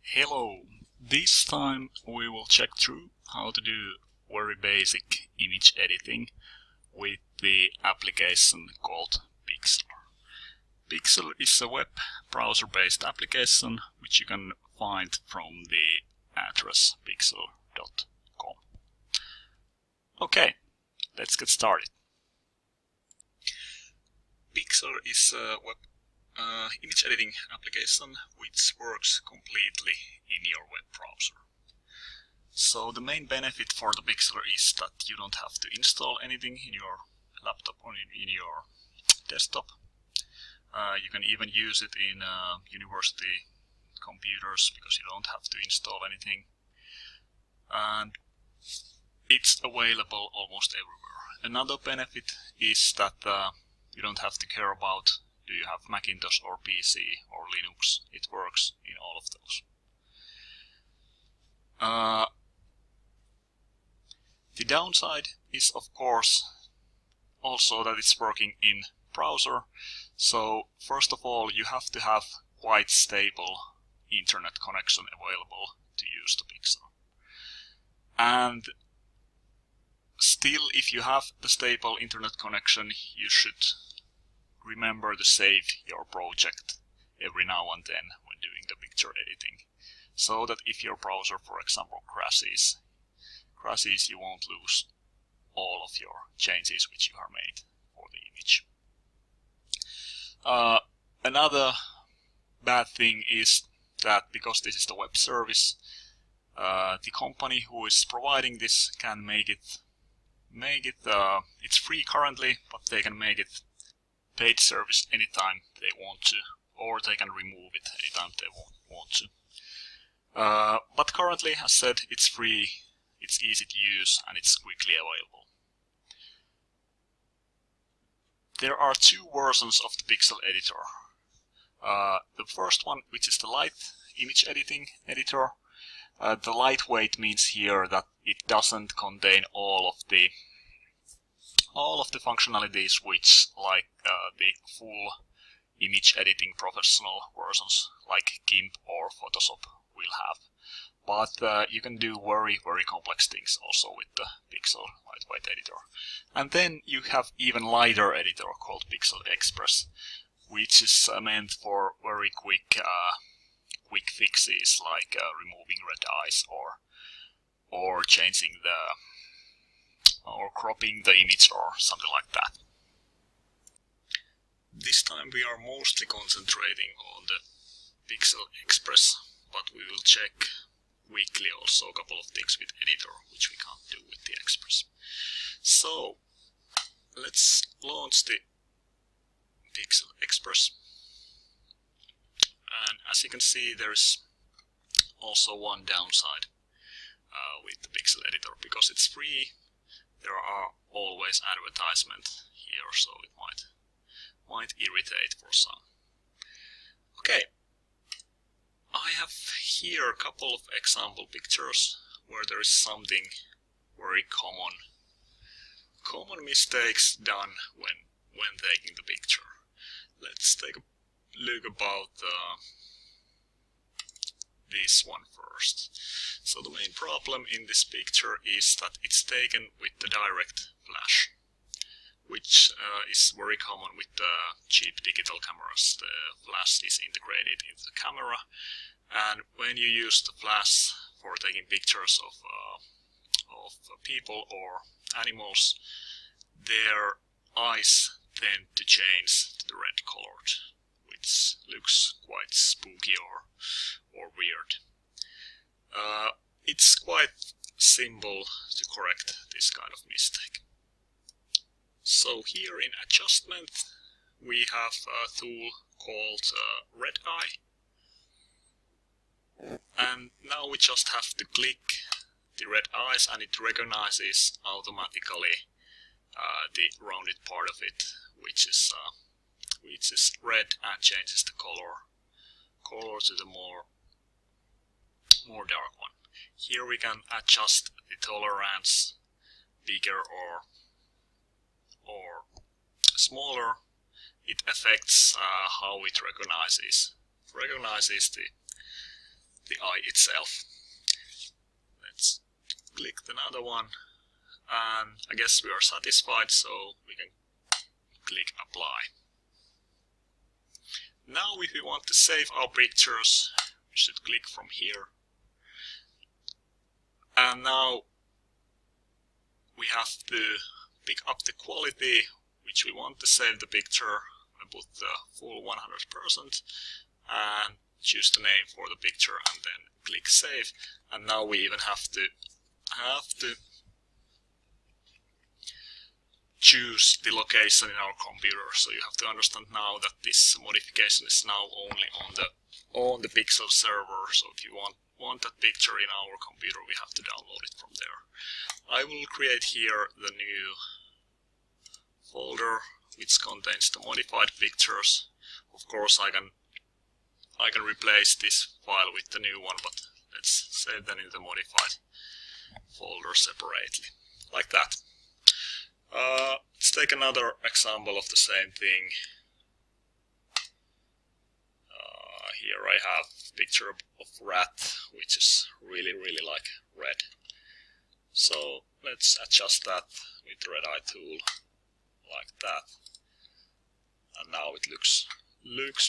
Hello! This time we will check through how to do very basic image editing with the application called Pixlr. Pixlr is a web browser-based application which you can find from the address pixlr.com. Okay, let's get started. Pixlr is a web image editing application which works completely in your web browser. So the main benefit for the Pixlr is that you don't have to install anything in your laptop or in your desktop. You can even use it in university computers because you don't have to install anything. And it's available almost everywhere. Another benefit is that you don't have to care about do you have Macintosh or PC or Linux. It works in all of those. The downside is of course also that it's working in browser. So first of all you have to have quite stable internet connection available to use the Pixlr. And still, if you have the stable internet connection, you should remember to save your project every now and then when doing the picture editing, so that if your browser, for example, crashes, you won't lose all of your changes which you have made for the image. Another bad thing is that because this is the web service, the company who is providing this can make it it's free currently, but they can make it paid service anytime they want to, or they can remove it anytime they want to. But currently, as said, it's free, it's easy to use, and it's quickly available. There are two versions of the Pixlr Editor. The first one, which is the light image editing editor. The lightweight means here that it doesn't contain all of the functionalities which like the full image editing professional versions like GIMP or Photoshop will have. But you can do very complex things also with the Pixlr lightweight editor. And then you have even lighter editor called Pixlr Express, which is meant for very quick fixes like removing red eyes or changing or cropping the image or something like that. This time we are mostly concentrating on the Pixlr Express, but we will check quickly also a couple of things with editor which we can't do with the Express. So let's launch the Pixlr Express. And as you can see, there's also one downside with the Pixlr Editor. Because it's free, there are always advertisements here, so it might irritate for some. Okay, I have here a couple of example pictures where there is something very common mistakes done when taking the picture. Let's take a look about this one first. So the main problem in this picture is that it's taken with the direct flash, which is very common with the cheap digital cameras. The flash is integrated into the camera, and when you use the flash for taking pictures of people or animals, their eyes tend to change to the red colored, which looks quite spooky or weird. It's quite simple to correct this kind of mistake. So here in adjustment we have a tool called red eye, and now we just have to click the red eyes and it recognizes automatically the rounded part of it, which is red, and changes the color to the more dark one. Here we can adjust the tolerance bigger or smaller. It affects how it recognizes the eye itself. Let's click another one, and I guess we are satisfied, so we can click apply. Now if we want to save our pictures, we should click from here. And now we have to pick up the quality which we want to save the picture. I put the full 100% and choose the name for the picture and then click save. And now we even have to choose the location in our computer. So you have to understand now that this modification is now only on the Pixlr server. So if you want that picture in our computer, we have to download it from there. I will create here the new folder which contains the modified pictures. Of course I can replace this file with the new one, but let's save them in the modified folder separately, like that. Let's take another example of the same thing. Here I have a picture of rat, which is really like red. So let's adjust that with the red eye tool, like that. And now it looks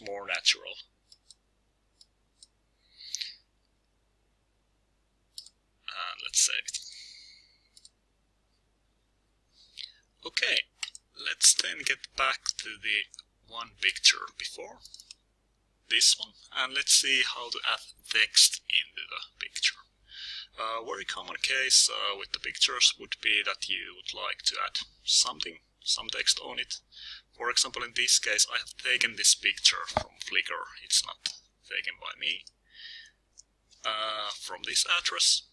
more natural. And let's save it. Okay, let's then get back to the one picture before, this one, and let's see how to add text into the picture. A very common case with the pictures would be that you would like to add some text on it. For example, in this case I have taken this picture from Flickr, it's not taken by me, from this address.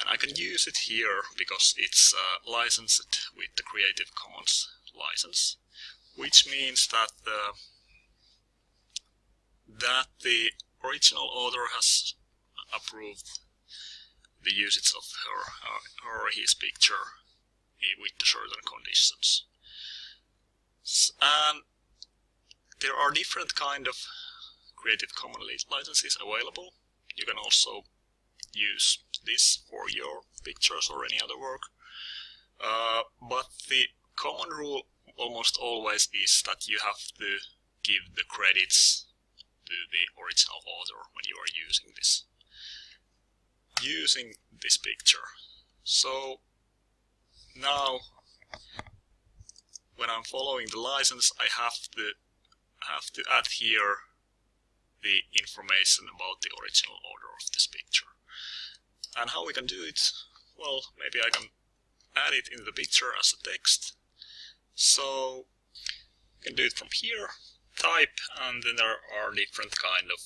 And I can use it here because it's licensed with the Creative Commons license, which means that the original author has approved the usage of her or his picture with the certain conditions. And there are different kind of Creative Commons licenses available. You can also use this for your pictures or any other work. But the common rule almost always is that you have to give the credits to the original author when you are using this picture. So now when I'm following the license, I have to add here the information about the original author of this picture. And how we can do it? Well, maybe I can add it in the picture as a text. So you can do it from here, type, and then there are different kind of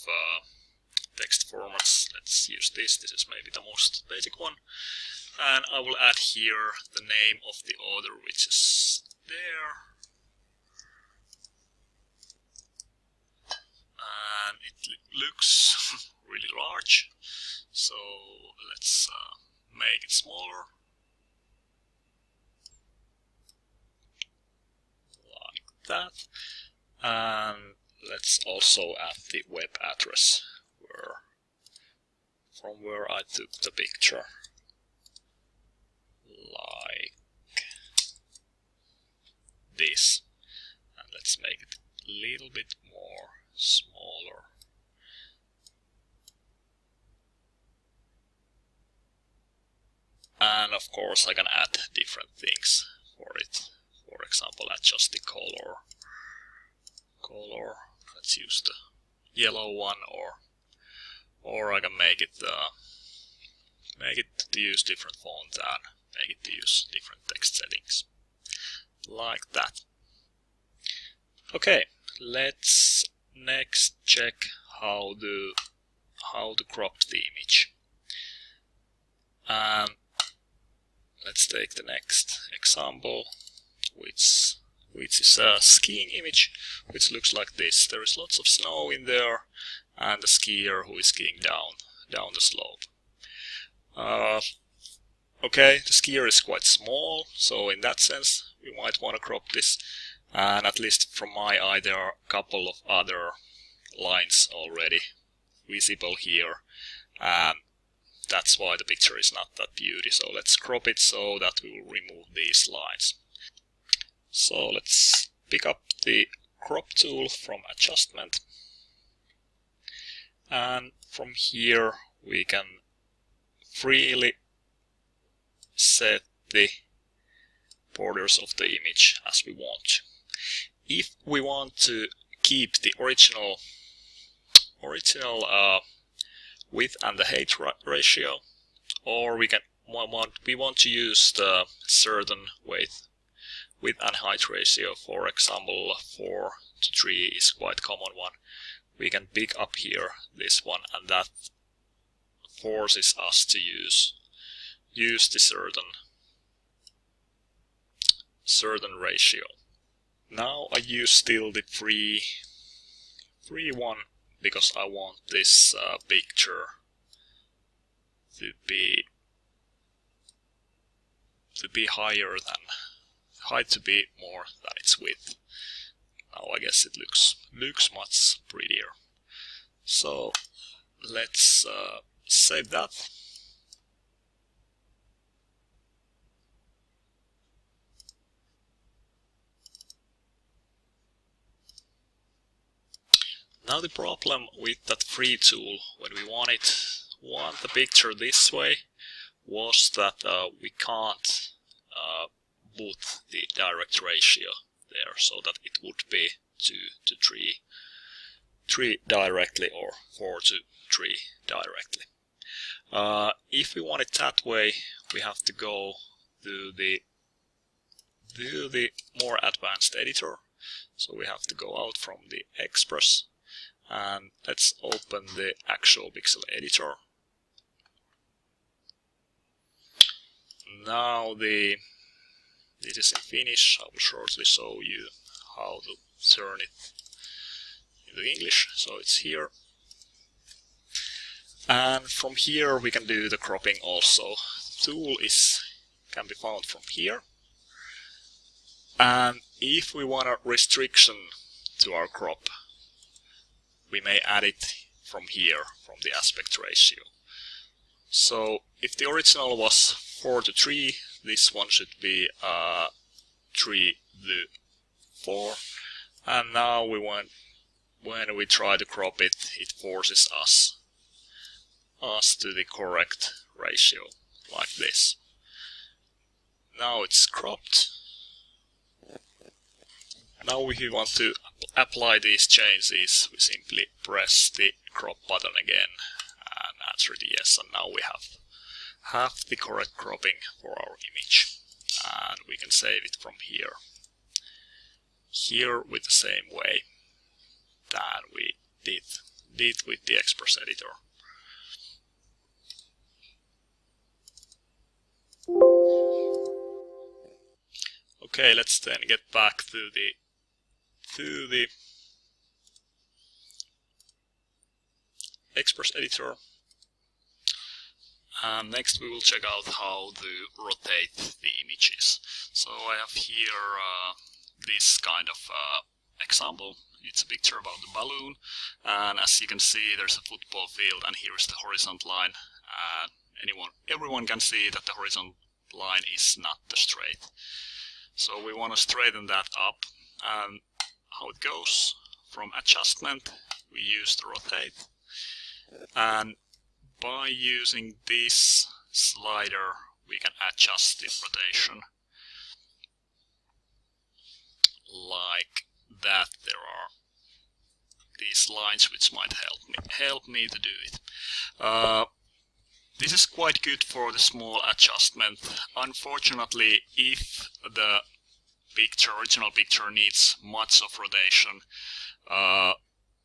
text formats. Let's use this. This is maybe the most basic one. And I will add here the name of the author, which is there. And it looks really large. So let's make it smaller, like that. And let's also add the web address from where I took the picture, like this. And let's make it a little bit more smaller. And of course I can add different things for it. For example, adjust the color. Let's use the yellow one, or I can make it to use different font and make it to use different text settings, like that. Okay, let's next check how to crop the image. Let's take the next example, which is a skiing image, which looks like this. There is lots of snow in there, and a skier who is skiing down the slope. Okay, the skier is quite small, so in that sense we might want to crop this. And at least from my eye, there are a couple of other lines already visible here. and that's why the picture is not that beauty. So let's crop it so that we will remove these lines. So let's pick up the crop tool from adjustment, and from here we can freely set the borders of the image as we want. If we want to keep the original width and the height ratio, or we want to use the certain width and height ratio, for example 4:3 is quite common one. We can pick up here this one, and that forces us to use the certain ratio. Now I use still the free one because I want this picture to be higher than height, to be more than its width. Now I guess it looks much prettier. So let's save that. Now the problem with that free tool, when we want the picture this way, was that we can't put the direct ratio there, so that it would be 2:3 directly, or 4:3 directly. If we want it that way, we have to go to the more advanced editor. So we have to go out from the Express, and let's open the actual Pixlr Editor. Now this is in Finnish. I will shortly show you how to turn it into English. So it's here. And from here we can do the cropping also. The tool can be found from here. And if we want a restriction to our crop, we may add it from here, from the aspect ratio. So if the original was 4:3, this one should be 3:4. And now when we try to crop it, it forces us to the correct ratio, like this. Now it's cropped. Now if we want to apply these changes, we simply press the crop button again and answer the yes, and now we have the correct cropping for our image, and we can save it from here with the same way that we did with the Express Editor. Okay, let's then get back to the Express Editor, and next we will check out how to rotate the images. So I have here this kind of example. It's a picture about the balloon, and as you can see, there's a football field, and here is the horizontal line. Everyone can see that the horizontal line is not straight. So we want to straighten that up, and how it goes, from adjustment we use the rotate, and by using this slider we can adjust the rotation like that. There are these lines which might help me to do it. This is quite good for the small adjustment. Unfortunately, if the original picture needs much of rotation,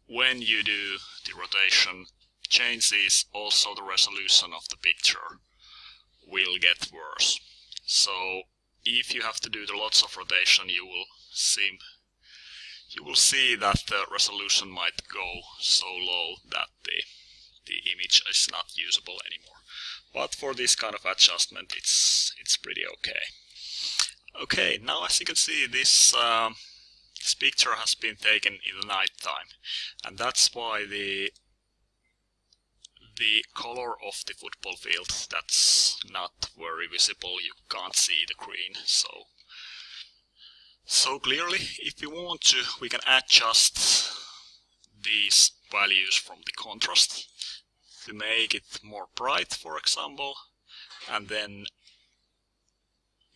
when you do the rotation changes, also the resolution of the picture will get worse. So if you have to do lots of rotation, you will see that the resolution might go so low that the image is not usable anymore. But for this kind of adjustment, it's pretty okay. Okay, now as you can see, this picture has been taken in the night time, and that's why the the color of the football field, that's not very visible, you can't see the green. So clearly, if we want to, we can adjust these values from the contrast to make it more bright, for example, and then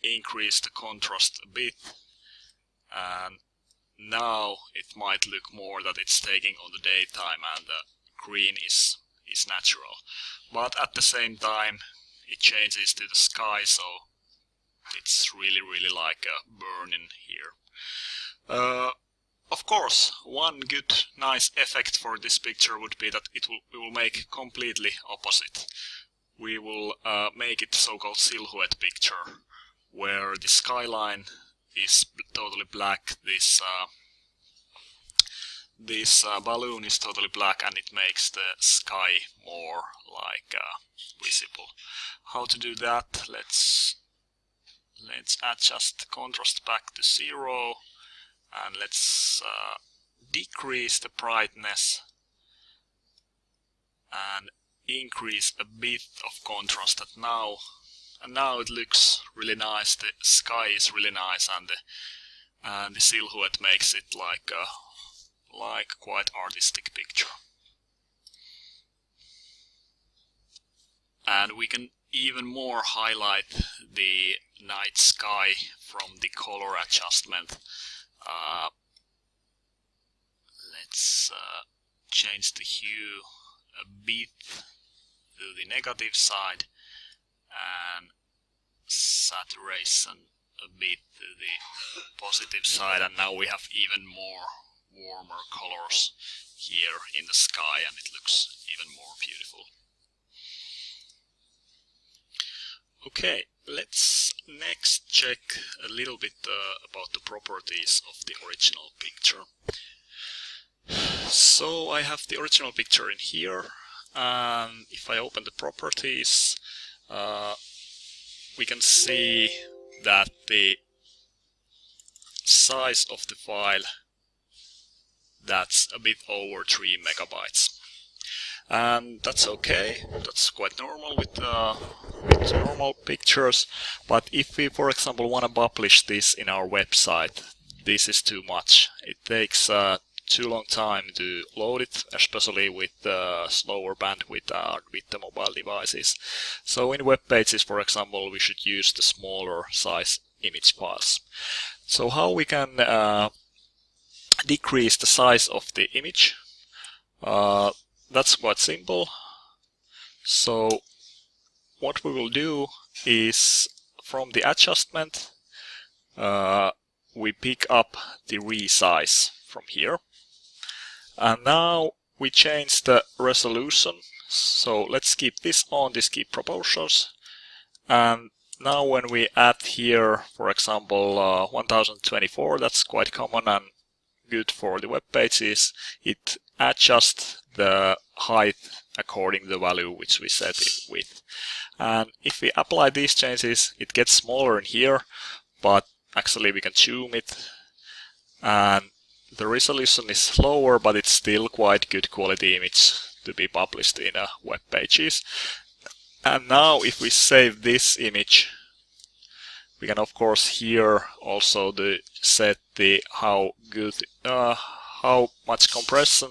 increase the contrast a bit, and now it might look more that it's taking on the daytime and the green is natural. But at the same time it changes to the sky, so it's really like a burning here. Of course, one good nice effect for this picture would be that we will make completely opposite. We will make it so-called silhouette picture, where the skyline is totally black, this balloon is totally black, and it makes the sky more like visible. How to do that? Let's adjust the contrast back to 0, and let's decrease the brightness and increase a bit of contrast. And now it looks really nice. The sky is really nice, and the silhouette makes it like quite artistic picture. And we can even more highlight the night sky from the color adjustment. Let's change the hue a bit to the negative side and saturation a bit to the positive side, and now we have even more warmer colors here in the sky, and it looks even more beautiful. Okay, let's next check a little bit about the properties of the original picture. So I have the original picture in here, and if I open the properties, we can see that the size of the file, that's a bit over 3 megabytes. And that's okay, that's quite normal with normal pictures. But if we, for example, want to publish this in our website, this is too much. It takes too long time to load it, especially with slower bandwidth with the mobile devices. So in web pages, for example, we should use the smaller size image files. So how we can decrease the size of the image? That's quite simple. So what we will do is, from the adjustment, we pick up the resize from here. And now we change the resolution. So let's keep this on, this keep proportions. And now when we add here, for example, 1024, that's quite common and good for the web pages. It adjusts the height according to the value which we set it with. And if we apply these changes, it gets smaller in here, but actually we can zoom it, and the resolution is lower, but it's still quite good quality image to be published in web pages. And now if we save this image, we can of course here also set the how much compression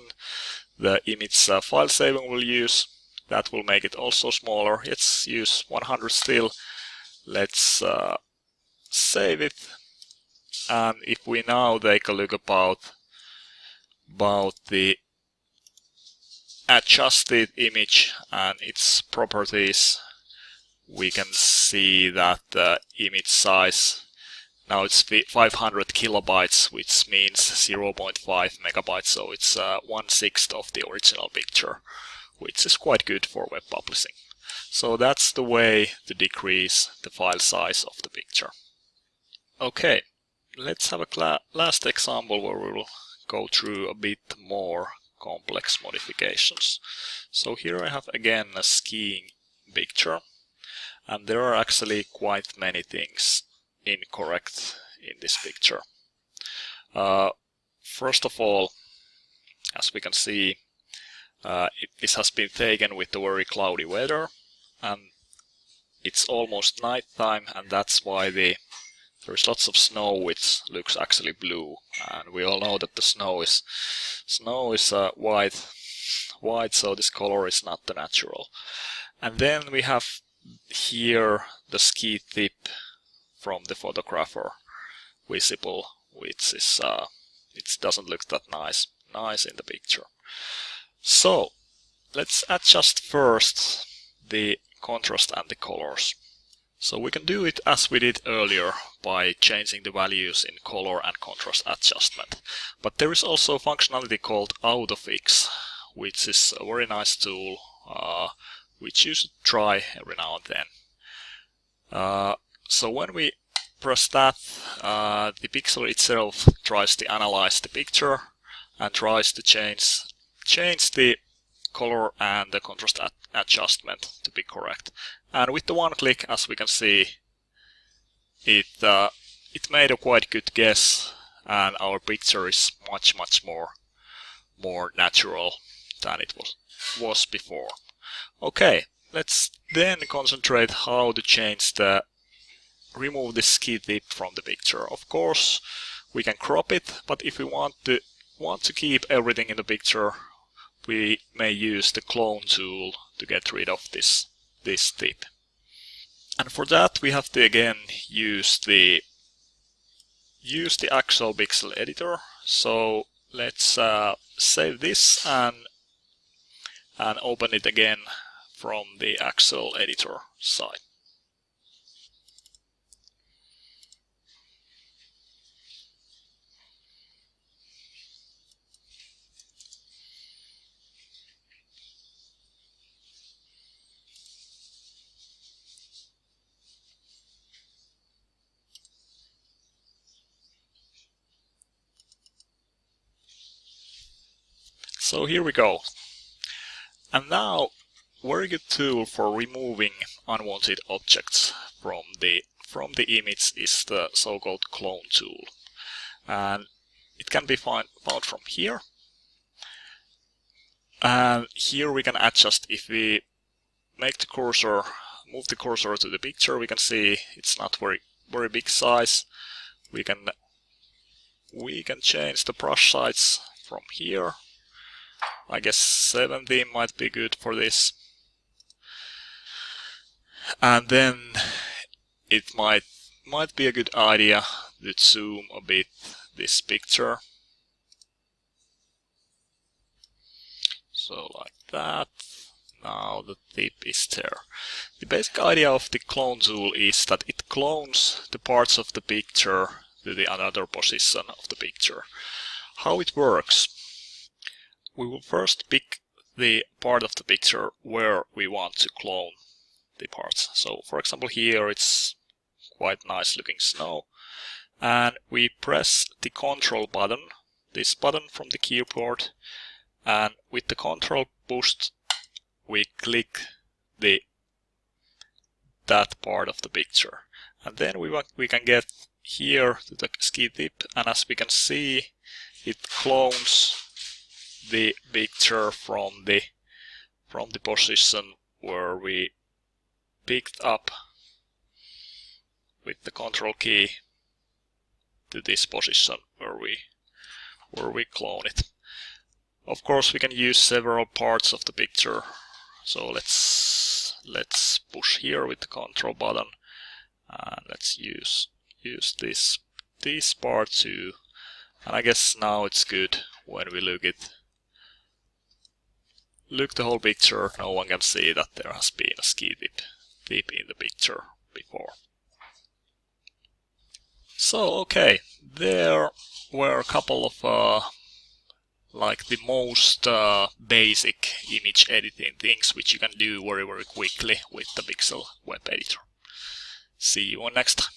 the image file saving will use. That will make it also smaller. Let's use 100 still. Let's save it. And if we now take a look about the adjusted image and its properties, we can see that the image size, now it's 500 kilobytes, which means 0.5 megabytes, so it's 1/6 of the original picture, which is quite good for web publishing. So that's the way to decrease the file size of the picture. Okay, let's have a last example where we will go through a bit more complex modifications. So here I have again a skiing picture, and there are actually quite many things incorrect in this picture. First of all, as we can see, This has been taken with the very cloudy weather, and it's almost night time, and that's why there's lots of snow which looks actually blue, and we all know that the snow is white, so this color is not the natural. And then we have here the ski tip from the photographer visible, which is it doesn't look that nice in the picture. So let's adjust first the contrast and the colors. So we can do it as we did earlier by changing the values in color and contrast adjustment. But there is also a functionality called autofix, which is a very nice tool which you should try every now and then. So when we press that, the pixel itself tries to analyze the picture and tries to change the color and the contrast adjustment to be correct. And with the one click, as we can see, it made a quite good guess, and our picture is much more natural than it was before. Okay, let's then concentrate how to remove the ski tip from the picture. Of course, we can crop it, but if we want to keep everything in the picture, we may use the clone tool to get rid of this tip. And for that we have to again use the actual Pixlr Editor. So let's save this and open it again from the actual editor side. So here we go. And now, very good tool for removing unwanted objects from the image is the so-called clone tool. And it can be found from here. And here we can adjust. If we move the cursor to the picture, we can see it's not very big size. We can change the brush size from here. I guess 70 might be good for this. And then it might be a good idea to zoom a bit this picture. So like that. Now the tip is there. The basic idea of the clone tool is that it clones the parts of the picture to the another position of the picture. How it works? We will first pick the part of the picture where we want to clone the parts. So for example here it's quite nice looking snow. And we press the control button, this button from the keyboard, and with the control pushed we click that part of the picture. And then we can get here to the ski tip, and as we can see it clones the picture from the position where we picked up with the control key to this position where we clone it. Of course we can use several parts of the picture, so let's push here with the control button, and let's use this part too. And I guess now it's good when we look the whole picture, no one can see that there has been a ski tip in the picture before. So okay, there were a couple of like the most basic image editing things which you can do very quickly with the Pixlr web editor. See you on next time.